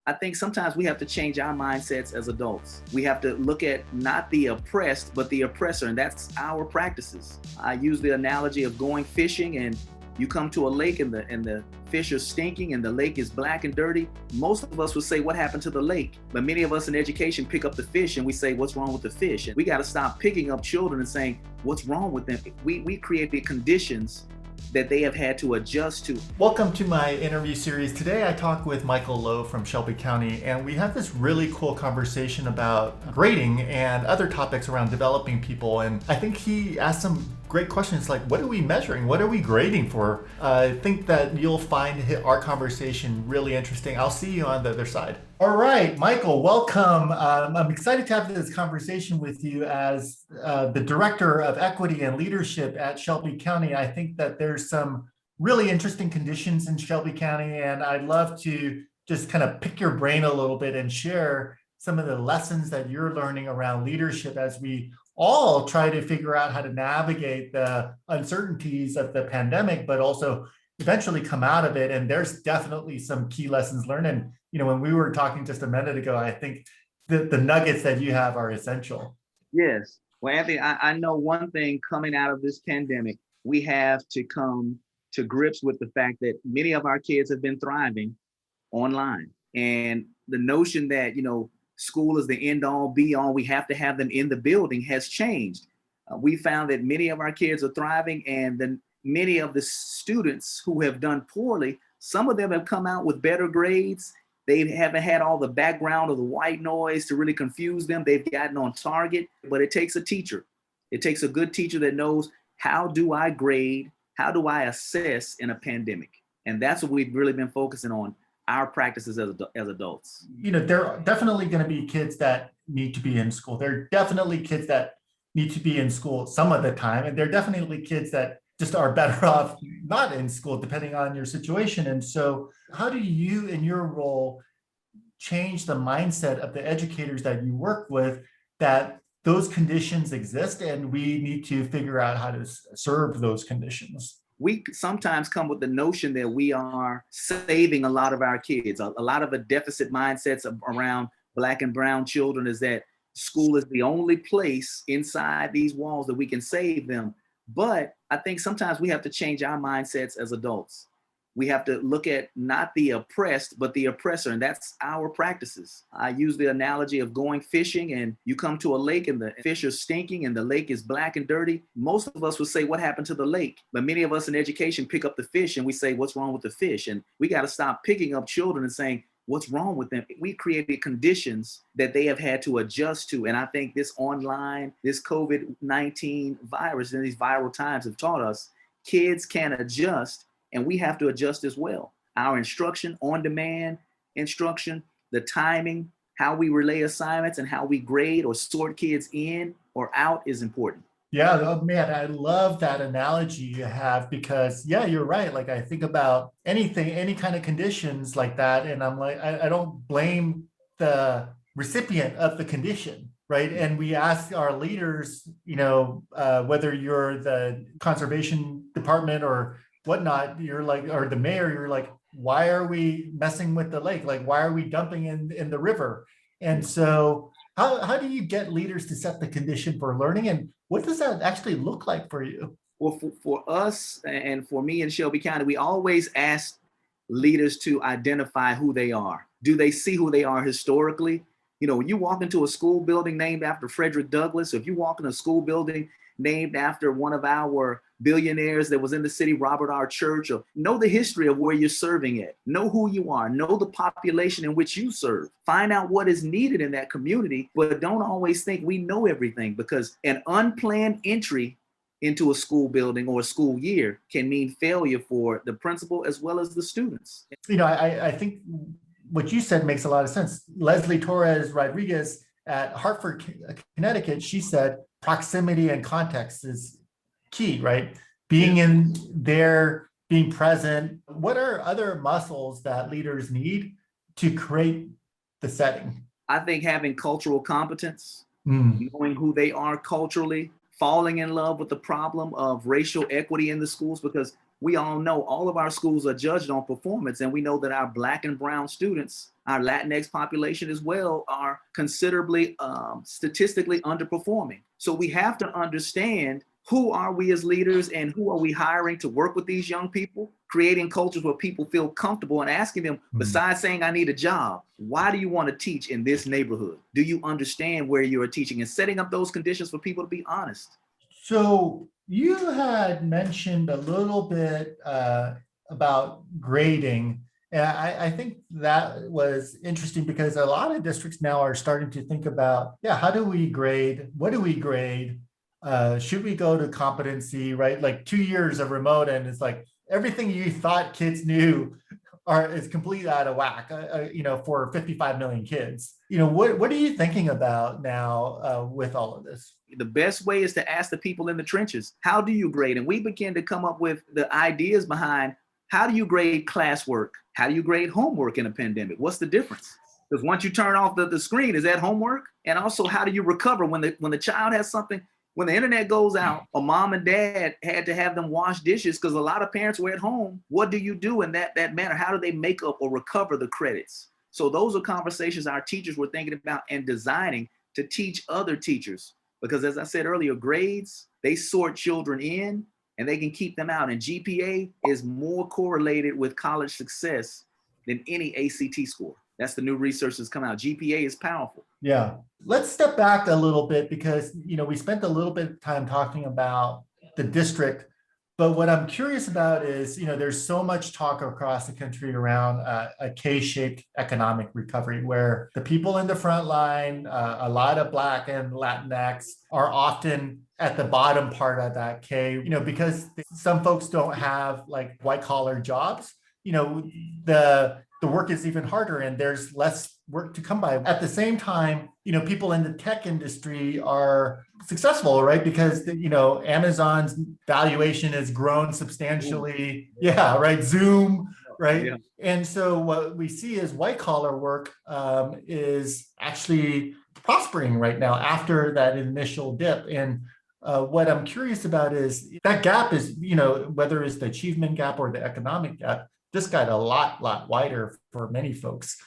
I think sometimes we have to change our mindsets as adults. We have to look at not the oppressed, but the oppressor, and that's our practices. I use the analogy of going fishing, and you come to a lake and the fish are stinking and the lake is black and dirty. Most of us would say, what happened to the lake? But many of us in education pick up the fish and we say, what's wrong with the fish? And we got to stop picking up children and saying, what's wrong with them? We created conditions that they have had to adjust to. Welcome to my interview series. Today I talk with Michael Lowe from Shelby County, and we have this really cool conversation about grading and other topics around developing people. And I think he asked some great questions like, what are we measuring? What are we grading for? I think that you'll find our conversation really interesting. I'll see you on the other side. All right, Michael, welcome. I'm excited to have this conversation with you as the Director of Equity and Leadership at Shelby County. I think that there's some really interesting conditions in Shelby County, and I'd love to just kind of pick your brain a little bit and share some of the lessons that you're learning around leadership as we all try to figure out how to navigate the uncertainties of the pandemic, but also eventually come out of it. And there's definitely some key lessons learned. And, you know, when we were talking just a minute ago, I think the nuggets that you have are essential. Yes. Well, Anthony, I know one thing coming out of this pandemic, we have to come to grips with the fact that many of our kids have been thriving online. And the notion that, school is the end all be all, we have to have them in the building has changed. We found that many of our kids are thriving, and then many of the students who have done poorly, some of them have come out with better grades. They haven't had all the background of the white noise to really confuse them. They've gotten on target, but it takes a teacher. It takes a good teacher that knows, how do I grade? How do I assess in a pandemic? And that's what we've really been focusing on, our practices as adults. There are definitely going to be kids that need to be in school. There are definitely kids that need to be in school some of the time. And there are definitely kids that just are better off not in school, depending on your situation. And so how do you, in your role, change the mindset of the educators that you work with, that those conditions exist and we need to figure out how to serve those conditions? We sometimes come with the notion that we are saving a lot of our kids. A lot of the deficit mindsets around Black and brown children is that school is the only place inside these walls that we can save them. But I think sometimes we have to change our mindsets as adults. We have to look at not the oppressed, but the oppressor, and that's our practices. I use the analogy of going fishing, and you come to a lake and the fish are stinking and the lake is black and dirty. Most of us would say, what happened to the lake? But many of us in education pick up the fish and we say, what's wrong with the fish? And we got to stop picking up children and saying, what's wrong with them? We created conditions that they have had to adjust to. And I think this online, this COVID-19 virus and these viral times have taught us kids can adjust, and we have to adjust as well. Our instruction, on-demand instruction, the timing, how we relay assignments, and how we grade or sort kids in or out is important. Yeah, oh man, I love that analogy you have, because yeah, you're right. Like I think about anything, any kind of conditions like that, and I'm like, I don't blame the recipient of the condition, right? And we ask our leaders, whether you're the conservation department or whatnot, you're like, or the mayor, you're like, why are we messing with the lake? Like, why are we dumping in the river? And so how do you get leaders to set the condition for learning? And what does that actually look like for you? Well, for us and for me in Shelby County, we always ask leaders to identify who they are. Do they see who they are historically? When you walk into a school building named after Frederick Douglass, if you walk in a school building named after one of our billionaires that was in the city, Robert R. Church, or know the history of where you're serving at, know who you are, know the population in which you serve, find out what is needed in that community, but don't always think we know everything, because an unplanned entry into a school building or a school year can mean failure for the principal as well as the students. I think what you said makes a lot of sense. Leslie Torres Rodriguez at Hartford, Connecticut, she said proximity and context is key, right? Being in there, being present. What are other muscles that leaders need to create the setting? I think having cultural competence, knowing who they are culturally, falling in love with the problem of racial equity in the schools, because we all know all of our schools are judged on performance, and we know that our Black and brown students, our Latinx population as well are considerably statistically underperforming. So we have to understand who are we as leaders and who are we hiring to work with these young people, creating cultures where people feel comfortable and asking them, besides saying, I need a job, why do you want to teach in this neighborhood? Do you understand where you are teaching? And setting up those conditions for people to be honest. So you had mentioned a little bit about grading. And I think that was interesting because a lot of districts now are starting to think about, how do we grade? What do we grade? Should we go to competency, right? Like 2 years of remote, and it's like everything you thought kids knew is completely out of whack, for 55 million kids. What are you thinking about now with all of this? The best way is to ask the people in the trenches, how do you grade? And we begin to come up with the ideas behind how do you grade classwork? How do you grade homework in a pandemic? What's the difference? Because once you turn off the screen, is that homework? And also, how do you recover when the child has something? When the internet goes out, or mom and dad had to have them wash dishes because a lot of parents were at home. What do you do in that manner? How do they make up or recover the credits? So those are conversations our teachers were thinking about and designing to teach other teachers. Because as I said earlier, grades, they sort children in and they can keep them out. And GPA is more correlated with college success than any ACT score. That's the new research that's come out. GPA is powerful. Yeah. Let's step back a little bit because, we spent a little bit of time talking about the district, but what I'm curious about is, there's so much talk across the country around a K-shaped economic recovery where the people in the front line, a lot of Black and Latinx are often at the bottom part of that K, because some folks don't have like white collar jobs, the work is even harder and there's less work to come by. At the same time, people in the tech industry are successful, right? Because, Amazon's valuation has grown substantially. Yeah, right. Zoom, right? Yeah. And so what we see is white collar work is actually prospering right now after that initial dip. And what I'm curious about is that gap is, whether it's the achievement gap or the economic gap, just got a lot wider for many folks.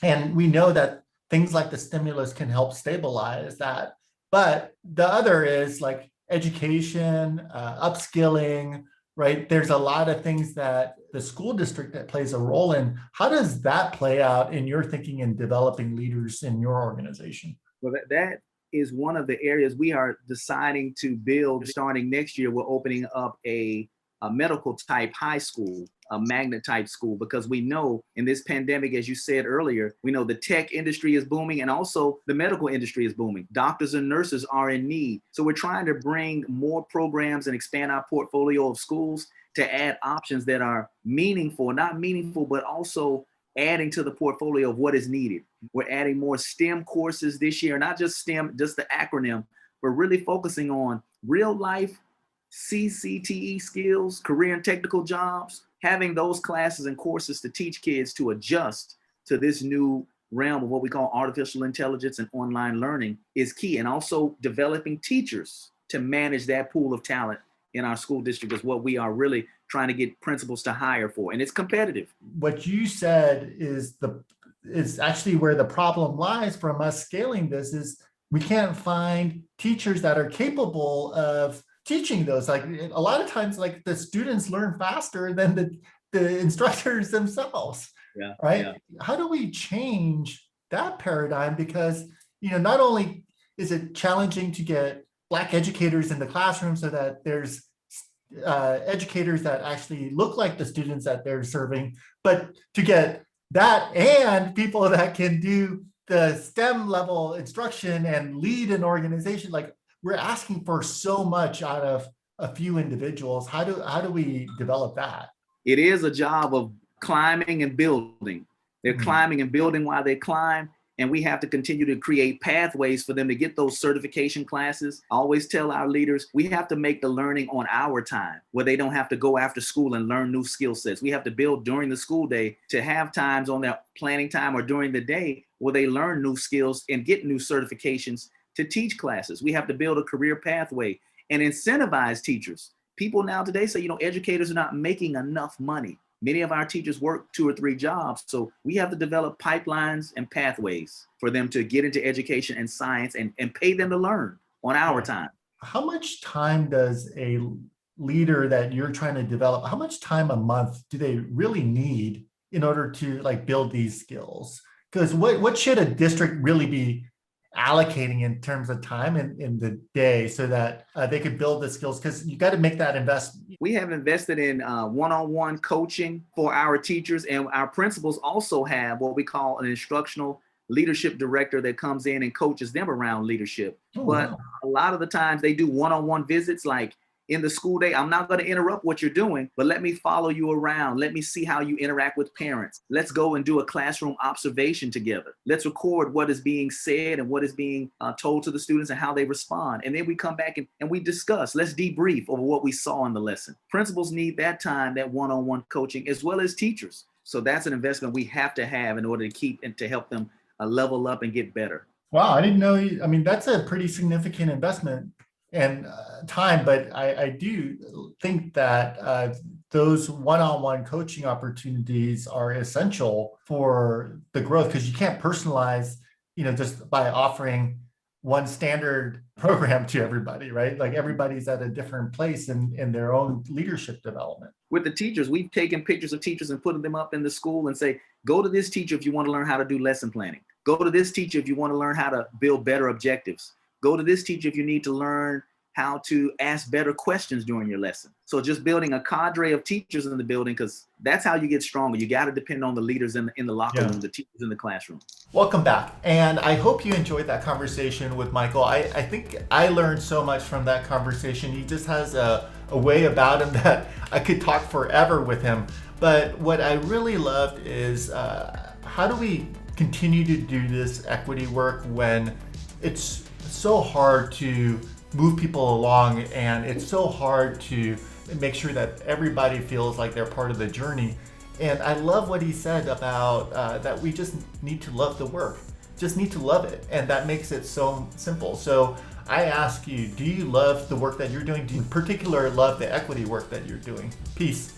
And we know that things like the stimulus can help stabilize that. But the other is like education, upskilling, right? There's a lot of things that the school district that plays a role in. How does that play out in your thinking and developing leaders in your organization? Well, that is one of the areas we are deciding to build. Starting next year, we're opening up a medical type high school, a magnet type school, because we know in this pandemic, as you said earlier, we know the tech industry is booming and also the medical industry is booming. Doctors and nurses are in need. So we're trying to bring more programs and expand our portfolio of schools to add options that are meaningful, not meaningful, but also adding to the portfolio of what is needed. We're adding more STEM courses this year, not just STEM, just the acronym, but really focusing on real life CCTE skills, career and technical jobs, having those classes and courses to teach kids to adjust to this new realm of what we call artificial intelligence and online learning is key. And also developing teachers to manage that pool of talent in our school district is what we are really trying to get principals to hire for. And it's competitive. What you said is actually where the problem lies from us scaling this is we can't find teachers that are capable of teaching those. Like a lot of times, like the students learn faster than the instructors themselves. Yeah. Right. Yeah. How do we change that paradigm? Because, not only is it challenging to get Black educators in the classroom so that there's educators that actually look like the students that they're serving, but to get that and people that can do the STEM level instruction and lead an organization, like we're asking for so much out of a few individuals. How do we develop that? It is a job of climbing and building. They're climbing and building while they climb. And we have to continue to create pathways for them to get those certification classes. I always tell our leaders, we have to make the learning on our time where they don't have to go after school and learn new skill sets. We have to build during the school day to have times on their planning time or during the day where they learn new skills and get new certifications to teach classes. We have to build a career pathway and incentivize teachers. People now today say, educators are not making enough money. Many of our teachers work 2 or 3 jobs. So we have to develop pipelines and pathways for them to get into education and science and pay them to learn on our time. How much time does a leader that you're trying to develop, how much time a month do they really need in order to like build these skills? Because what should a district really be allocating in terms of time in the day so that they could build the skills? Because you got to make that investment. We have invested in one-on-one coaching for our teachers, and our principals also have what we call an instructional leadership director that comes in and coaches them around leadership. But a lot of the times they do one-on-one visits, like in the school day. I'm not going to interrupt what you're doing, but let me follow you around. Let me see how you interact with parents. Let's go and do a classroom observation together. Let's record what is being said and what is being told to the students and how they respond. And then we come back and we discuss. Let's debrief over what we saw in the lesson. Principals need that time, that one-on-one coaching, as well as teachers. So that's an investment we have to have in order to keep and to help them level up and get better. Wow, I didn't know. I mean, that's a pretty significant investment and time, but I do think that those one-on-one coaching opportunities are essential for the growth, because you can't personalize, just by offering one standard program to everybody, right? Like everybody's at a different place in their own leadership development. With the teachers, we've taken pictures of teachers and put them up in the school and say, go to this teacher if you want to learn how to do lesson planning. Go to this teacher if you want to learn how to build better objectives. Go to this teacher if you need to learn how to ask better questions during your lesson. So just building a cadre of teachers in the building, because that's how you get stronger. You got to depend on the leaders in the locker room, the teachers in the classroom. Welcome back. And I hope you enjoyed that conversation with Michael. I think I learned so much from that conversation. He just has a way about him that I could talk forever with him. But what I really loved is how do we continue to do this equity work when it's so hard to move people along, and it's so hard to make sure that everybody feels like they're part of the journey. And I love what he said about that we just need to love the work, just need to love it. And that makes it so simple. So I ask you, do you love the work that you're doing? Do you in particular love the equity work that you're doing? Peace.